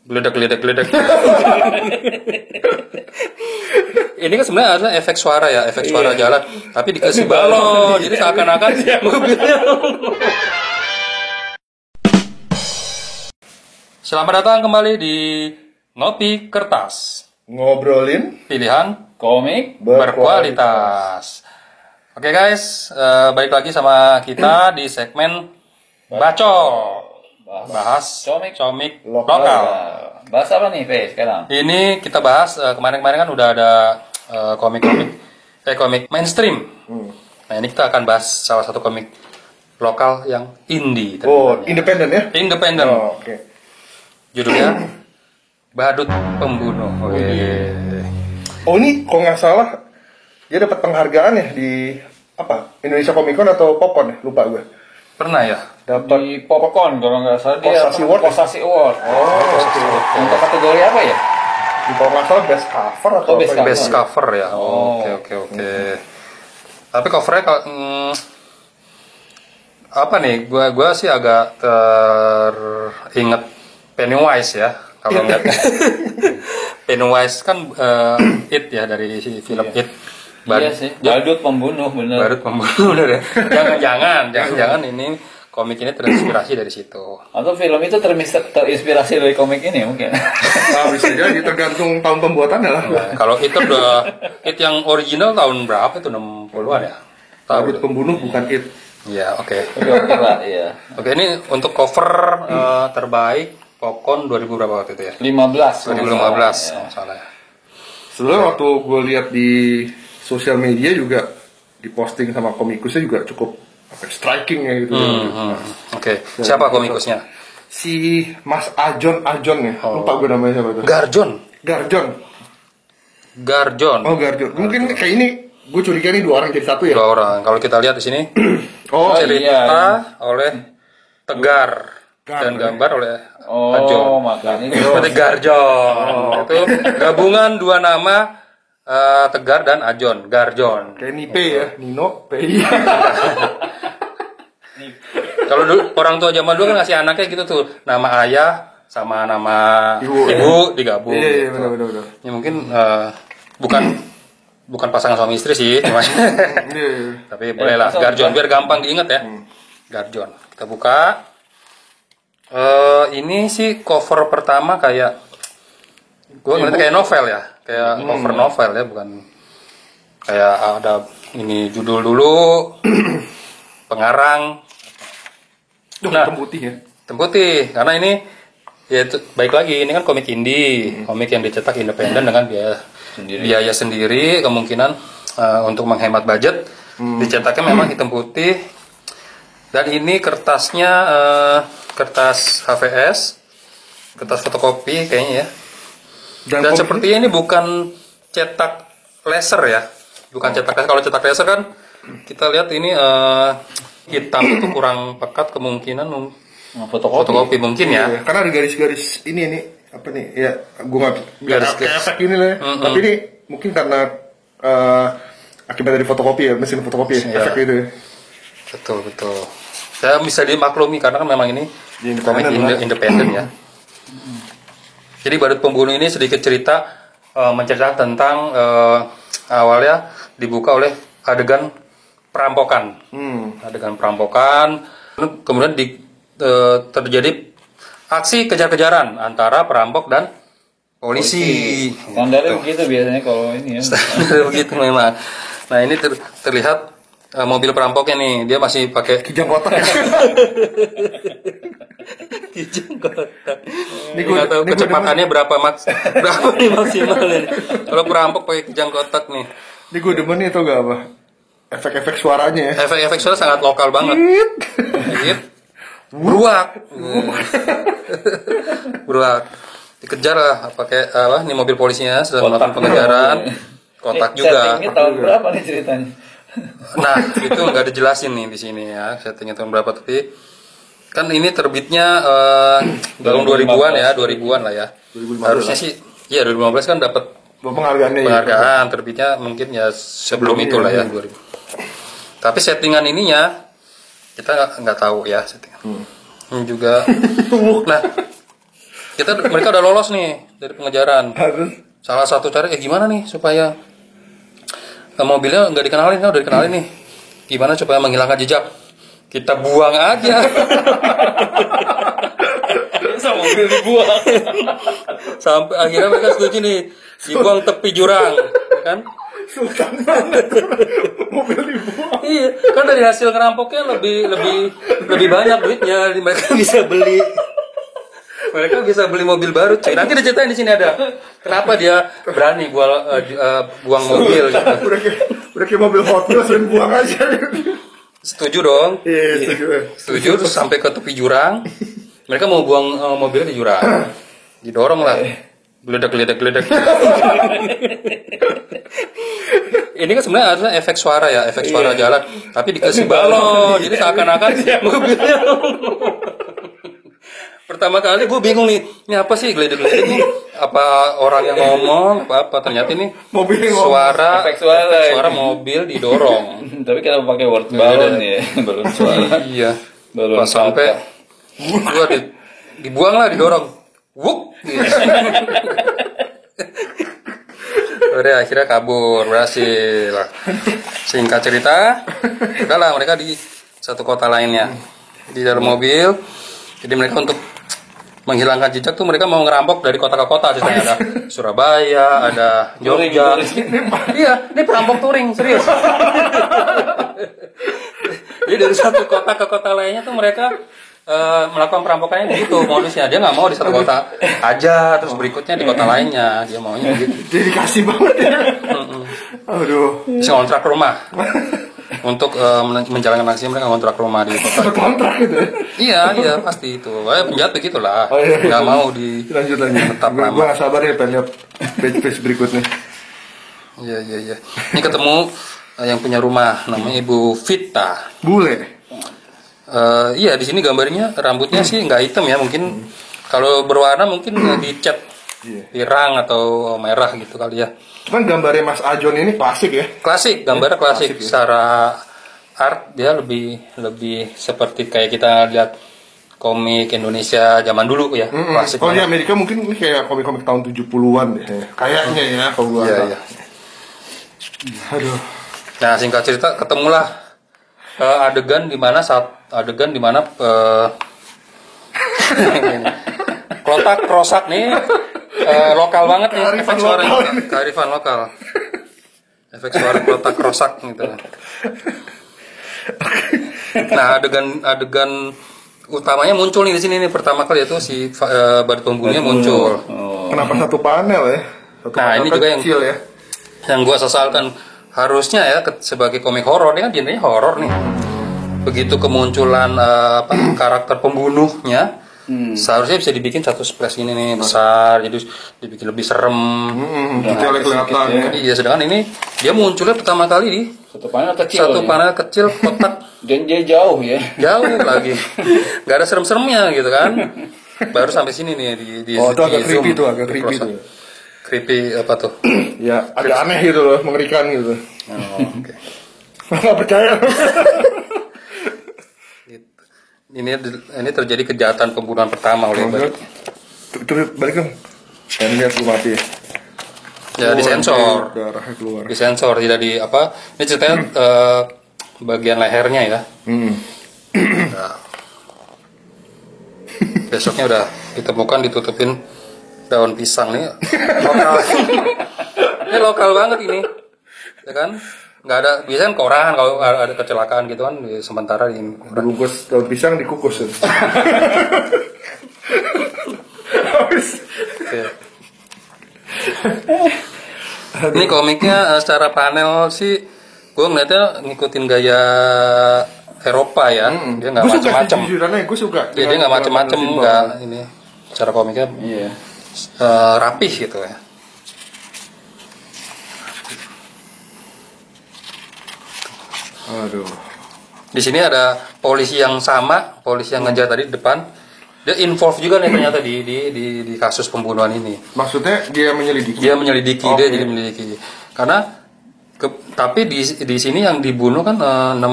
Geledak. Ini kan sebenarnya ada efek suara ya, efek suara jalan, tapi dikasih balon, jadi seakan-akan mobilnya. Selamat datang kembali di Ngopi Kertas. Ngobrolin Pilihan komik berkualitas. Oke guys, balik lagi sama kita di segmen Bacot. Bahas comik lokal. Bahas apa nih, Fe, sekarang? Ini kita bahas kemarin-kemarin kan udah ada komik mainstream. Nah ini kita akan bahas salah satu komik lokal yang indie. independen ya? Independen. Oke. Judulnya Badut Pembunuh. Oh ini kalau nggak salah dia dapat penghargaan ya di apa? Indonesia Comic Con atau Popcorn ya? Lupa gue. Pernah ya? Dapat Di Popcorn kalau nggak salah dia Kosasi Award. Kosasi Award. oke. Untuk kategori apa ya? Di kalau nggak salah best cover atau best apa? Best gitu. cover ya. Oke. Tapi covernya kalau apa nih? Gua sih agak teringat Pennywise ya. Kalau nggak Pennywise kan It ya, dari film It. Iya sih. Badut pembunuh bener. Badut Pembunuh bener ya. Jangan ini komik ini terinspirasi dari situ. Atau film itu terinspirasi dari komik ini mungkin. Nah, bisa jadi tergantung tahun pembuatannya lah. Nah, kalau itu udah It yang original tahun berapa itu, 60-an ya? Badut Pembunuh bukan It. Iya, oke. Oke lah, iya. Oke, ini untuk cover terbaik Popcorn 2000 berapa waktu itu ya? 15. 2015 Ya. salah ya. Sebenarnya waktu gue lihat di sosial media juga diposting sama komikusnya juga cukup striking ya gitu. Oke, siapa komikusnya? Si Mas Ajon ya. Lupa gue namanya siapa itu. Garjon. Oh Garjon. Mungkin kayak ini gue curiga nih dua orang jadi satu ya. Dua orang. Kalau kita lihat di sini Oh cerita oleh Tegar dan gambar oleh Ajon. Makanya Seperti Garjon. Itu gabungan dua nama Tegar dan Ajon. Garjon. kayak Nipe ya, Nino, Pei. Kalau dulu orang tua zaman dulu kan ngasih anaknya gitu tuh, nama ayah sama nama ibu digabung. Iya, gitu. benar. Ya mungkin bukan pasangan suami istri sih, cuma Iya. tapi bolehlah Garjon biar gampang diingat ya. Garjon. Kita buka. Ini sih cover pertama kayak gue ngeliatnya kayak novel ya, kayak cover novel ya, bukan kayak ada ini judul dulu, pengarang. Nah, Hitam putih ya. hitam putih, karena ini ya itu, baik lagi ini kan komik indie, komik yang dicetak independen dengan biaya sendiri, kemungkinan untuk menghemat budget dicetaknya memang hitam putih, dan ini kertasnya kertas HVS, kertas fotokopi kayaknya ya, dan sepertinya ini bukan cetak laser ya, bukan cetak laser. Kalau cetak laser kan kita lihat ini hitam itu kurang pekat, kemungkinan fotokopi mungkin ya. Iya, karena ada garis-garis ini apa nih? Ya, gue nggak Garis-garis. efek ini lah. Tapi ini mungkin karena akibat dari fotokopi ya, mesin fotokopi ya, Iya. efek itu. Ya. Betul. Saya bisa dimaklumi karena kan memang ini komik independen ya. Jadi Badut Pembunuh ini sedikit cerita menceritakan tentang awalnya dibuka oleh adegan perampokan. Adegan perampokan, kemudian terjadi aksi kejar-kejaran antara perampok dan polisi. Standarnya begitu biasanya kalau ini ya. Begitu memang. Nah ini terlihat mobil perampoknya nih, dia masih pakai Kijang kotak ya. kijang kotak. Ini Nggak tahu kecepatannya berapa nih maksimalnya nih. Kalau perampok pakai kijang kotak nih. Ini gue demen nih tau gak apa? Efek-efek suaranya ya. Efek-efek suara sangat lokal banget. Beruak. Beruak. Dikejar lah pakai apa? Ini mobil polisinya sedang melakukan pengejaran. Kotak juga. Settingnya tahun berapa nih ceritanya? Nah, itu nggak dijelasin nih di sini ya. Settingnya tahun berapa, tapi kan ini terbitnya tahun 2000-an ya, 2000-an lah ya. 2015 Harusnya sih, iya 2015 kan dapat penghargaannya. penghargaan, terbitnya mungkin ya sebelum itulah ya 2000. Tapi settingan ininya kita nggak tahu ya settingan. Ini juga. Nah, mereka udah lolos nih dari pengejaran. Harus. Salah satu cara gimana nih supaya mobilnya nggak dikenalin, kan udah dikenalin nih. Gimana supaya menghilangkan jejak? Kita buang aja. Sama mobil dibuang. Sampai akhirnya mereka setuju nih, dibuang tepi jurang, kan? Sultan banget. Mobil dibuang. Iya, kan dari hasil ngerampoknya lebih banyak duitnya, mereka bisa beli. Mereka bisa beli mobil baru, cuy. Nanti diceritain di sini ada. Kenapa dia berani buang mobil? Gitu. Udah kayak mobil Hot Wheels dan buang aja. Setuju dong? Iya, setuju. Setuju terus sampai ke tepi jurang. Mereka mau buang mobilnya di jurang. Didorong lah. Geledak. Ini kan sebenarnya harusnya efek suara ya, efek suara jalan. Tapi dikasih balon, jadi seakan-akan mobilnya. Pertama kali gue bingung nih, ini apa sih geledek-geledek ini? Apa orang yang ngomong, apa ternyata ini Mobil yang suara, Efek suara. mobil didorong. Tapi kenapa pakai word balon ya? Balon suara. Iya. Balon Pas sampai gua dibuang lah, didorong. Wuk. Gitu. Udah akhirnya kabur, berhasil. Singkat cerita, udahlah mereka di satu kota lainnya di dalam mobil. Jadi mereka untuk menghilangkan jejak tuh mereka mau ngerampok dari kota ke kota, ceritanya ada Surabaya, ada Jogja. Iya, ini perampok touring, serius. Jadi dari satu kota ke kota lainnya tuh mereka melakukan perampokannya gitu modusnya. Dia nggak mau di satu kota aja, terus berikutnya di kota lainnya. Dia maunya gitu. Dedikasi banget ya. Aduh. Bisa ngontrak rumah. Untuk menjalankan aksi mereka ngontrak rumah di kota. Kontrak gitu ya. Iya pasti itu. Penjahat begitulah. Oh, iya. Nggak mau di Lanjut. tetap Gue lama. gak sabar ya pengen lihat page berikutnya. Iya. Ini ketemu yang punya rumah namanya Ibu Vita. Bule. Iya di sini gambarnya rambutnya sih nggak hitam ya, mungkin kalau berwarna mungkin dicat pirang atau merah gitu kali ya. Cuman gambarnya Mas Ajon ini klasik ya. Klasik, gambarnya klasik. Klasik ya. Secara art dia lebih seperti kayak kita lihat komik Indonesia zaman dulu ya. Klasik. Kalau di Amerika mungkin ini kayak komik-komik tahun 70-an deh. Kayaknya ya kalau gua Iya. Aduh. Nah singkat cerita ketemulah adegan di mana klotak krosak nih lokal banget nih, efek suara kearifan lokal, efek suara klotak krosak gitu. Nah adegan utamanya muncul nih di sini nih pertama kali, itu si badut pembunuhnya muncul. Kenapa satu panel ya? Satu Nah, panel ini juga kecil ya. Yang gua sesalkan, harusnya ya sebagai komik horor, dia kan genrenya horor nih. Begitu kemunculan karakter pembunuhnya, seharusnya bisa dibikin satu splash ini nih besar, jadi dibikin lebih serem. Detailnya kelihatan ya. Iya, sedangkan ini dia munculnya pertama kali di Satu panel kecil. satu panel kecil kotak Dan dia jauh ya. jauh lagi, nggak ada serem-seremnya gitu kan. Baru sampai sini nih di Oh, itu agak di zoom, creepy tuh, agak di creepy close up. tuh. Creepy apa tuh? Ya, agak aneh gitu loh, mengerikan gitu. Oh, oke. Nggak percaya. Ini terjadi kejahatan pembunuhan pertama oleh badut. Terus balik dong. Saya lihat lu mati ya. Ya disensor, Darahnya keluar. disensor tidak di apa? Ini ceritanya bagian lehernya ya. Nah, besoknya udah ditemukan ditutupin daun pisang nih. Lokal. Ini lokal banget ini, ya kan? Nggak ada, biasanya kan koran kalau ada kecelakaan gitu kan, sementara di koran. Bungkus daun pisang dikukus. Oke. Ini komiknya secara panel sih, gue ngeliatnya ngikutin gaya Eropa ya, dia nggak Gue suka macam-macam. jujurannya, gue suka. Dia nggak macam-macam, nggak ini. Cara komiknya Iya. rapih gitu ya. Aduh. Di sini ada polisi yang sama, polisi yang ngejar tadi di depan. Dia involve juga nih ternyata di kasus pembunuhan ini. Maksudnya dia menyelidiki. Dia menyelidiki, Oke. dia jadi menyelidiki. Karena tapi di sini yang dibunuh kan 6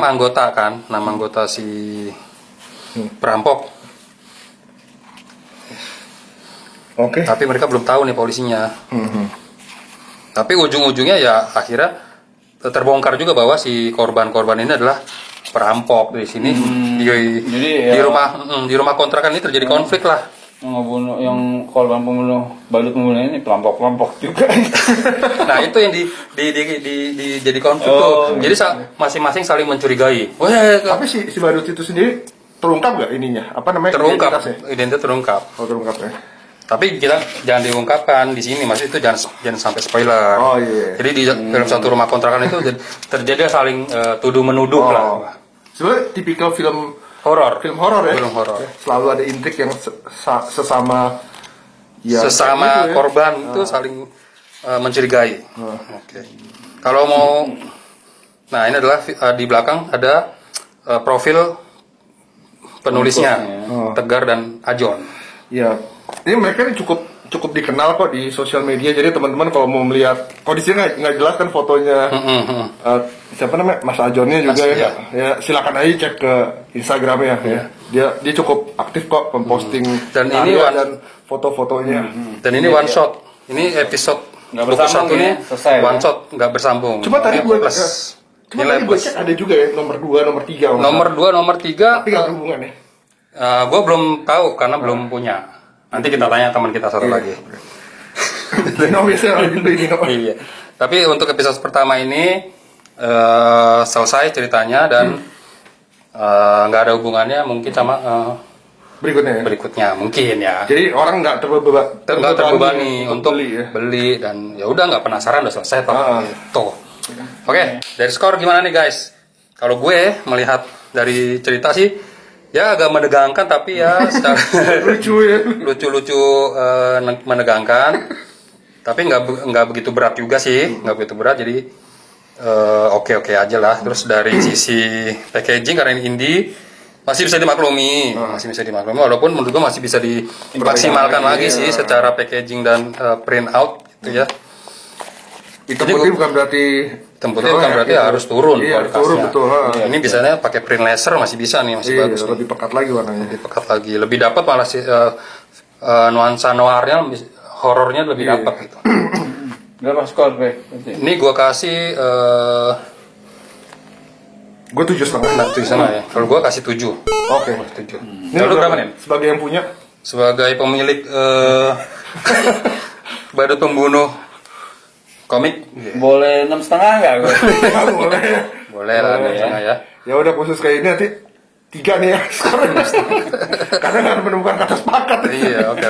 anggota kan, 6 anggota si perampok. Oke. Tapi mereka belum tahu nih polisinya. Tapi ujung-ujungnya ya akhirnya terbongkar juga bahwa si korban-korban ini adalah perampok di sini. Jadi Di ya, rumah kontrakan ini terjadi konflik lah. yang ngebunuh, yang korban balut pembunuh ini perampok juga. Nah itu yang jadi konflik tuh. Jadi masing-masing saling mencurigai. Tapi si badut itu sendiri terungkap nggak ininya? Apa namanya? Terungkap, Identitasnya? identitas terungkap. Oh, terungkap ya. Tapi kita jangan diungkapkan di sini, maksud itu jangan sampai spoiler. Oh iya. Jadi di dalam satu rumah kontrakan itu terjadi saling tuduh menuduh lah. Sebenarnya tipikal film Horor. ya. Film horor. Selalu ada intrik yang sesama ya, Sesama gitu ya. korban itu saling mencurigai. Oke. Kalau mau, nah ini adalah di belakang ada profil penulisnya, Tegar dan Ajon. Ya, ini mereka ini cukup dikenal kok di sosial media. Jadi teman-teman kalau mau melihat, kok di sini nggak jelas kan fotonya siapa namanya Mas Ajonnya juga ya. Ya silakan aja cek ke Instagramnya ya. Dia cukup aktif kok memposting Dan ini dan foto-fotonya. Dan ini one shot. Ini episode Nggak buku bersambung satu ini ya, selesai, one ya? shot nggak bersambung. Cuma tadi gue plus. Nilai plus. cek ada juga ya nomor 2, nomor 3. Nomor 2, nomor 3 tapi nggak berhubungan ya. gue belum tahu karena belum punya. Nanti kita tanya teman kita satu lagi. Dan biasanya lanjut dulu ini nomor. Iya. Tapi untuk episode pertama ini selesai ceritanya dan nggak ada hubungannya mungkin sama Berikutnya ya. berikutnya mungkin ya. Jadi orang nggak terbebani untuk beli ya. beli dan ya udah nggak penasaran udah selesai toh. Ah. Gitu. Oke, dari skor gimana nih guys? Kalau gue melihat dari cerita sih ya agak menegangkan tapi ya secara Lucu ya. lucu-lucu menegangkan. Tapi nggak begitu berat juga sih, nggak begitu berat jadi oke aja lah. Terus dari sisi packaging karena ini indie masih bisa dimaklumi, walaupun menurut gue masih bisa dimaksimalkan lagi sih secara packaging dan print out gitu ya. Hitam putih bukan berarti Bukan berarti harus turun Iya, kualitasnya. turun betul. Ini biasanya pakai print laser masih bisa nih, masih bagus nih. Lebih pekat lagi warnanya. Lebih pekat lagi, lebih dapat malah sih nuansa noirnya, horornya lebih dapat gitu. Berapa skor, Be? Ini gua kasih Gue 7,5. nah, 7,5 ya. Kalau gua kasih 7. Oke. 7. Ini Lalu berapa nih? Sebagai yang punya. Sebagai pemilik badut pembunuh komik, Boleh 6,5 nggak, gue? Ya, boleh. boleh lah ya. Ya udah khusus kayak ini nanti 3 nih ya sekarang. Karena nggak menemukan kata sepakat. Iya, oke.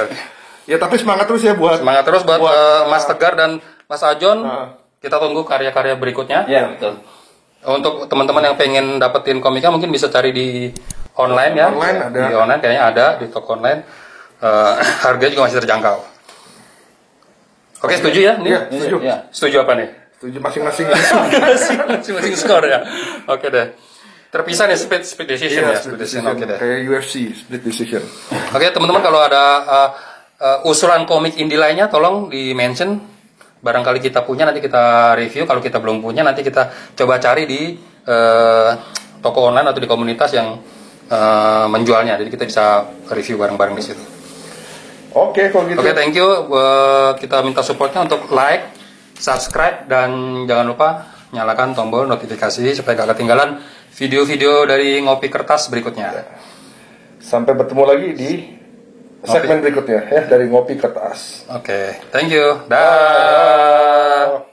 Ya tapi semangat terus ya buat Semangat terus buat Mas Tegar dan Mas Ajon. Kita tunggu karya-karya berikutnya. Iya, betul. Untuk teman-teman yang pengen dapetin komiknya mungkin bisa cari di online ya. Online ada. Di online kayaknya ada di toko online. Harganya juga masih terjangkau. Oke, setuju ya? Nih? Iya, setuju. Iya. Setuju apa nih? Setuju masing-masing. Masing-masing skor ya. Oke deh. Terpisah nih split decision ya. Split decision. Oke deh. Kayak UFC split decision. Oke teman-teman, kalau ada usulan komik indie lainnya tolong di mention. Barangkali kita punya nanti kita review. Kalau kita belum punya nanti kita coba cari di toko online atau di komunitas yang menjualnya. Jadi kita bisa review bareng-bareng di situ. Oke, kalau gitu. Oke, thank you. Kita minta supportnya untuk like, subscribe, dan jangan lupa nyalakan tombol notifikasi supaya gak ketinggalan video-video dari Ngopi Kertas berikutnya. Sampai bertemu lagi di segmen berikutnya ya dari Ngopi Kertas. Oke, thank you. Dah.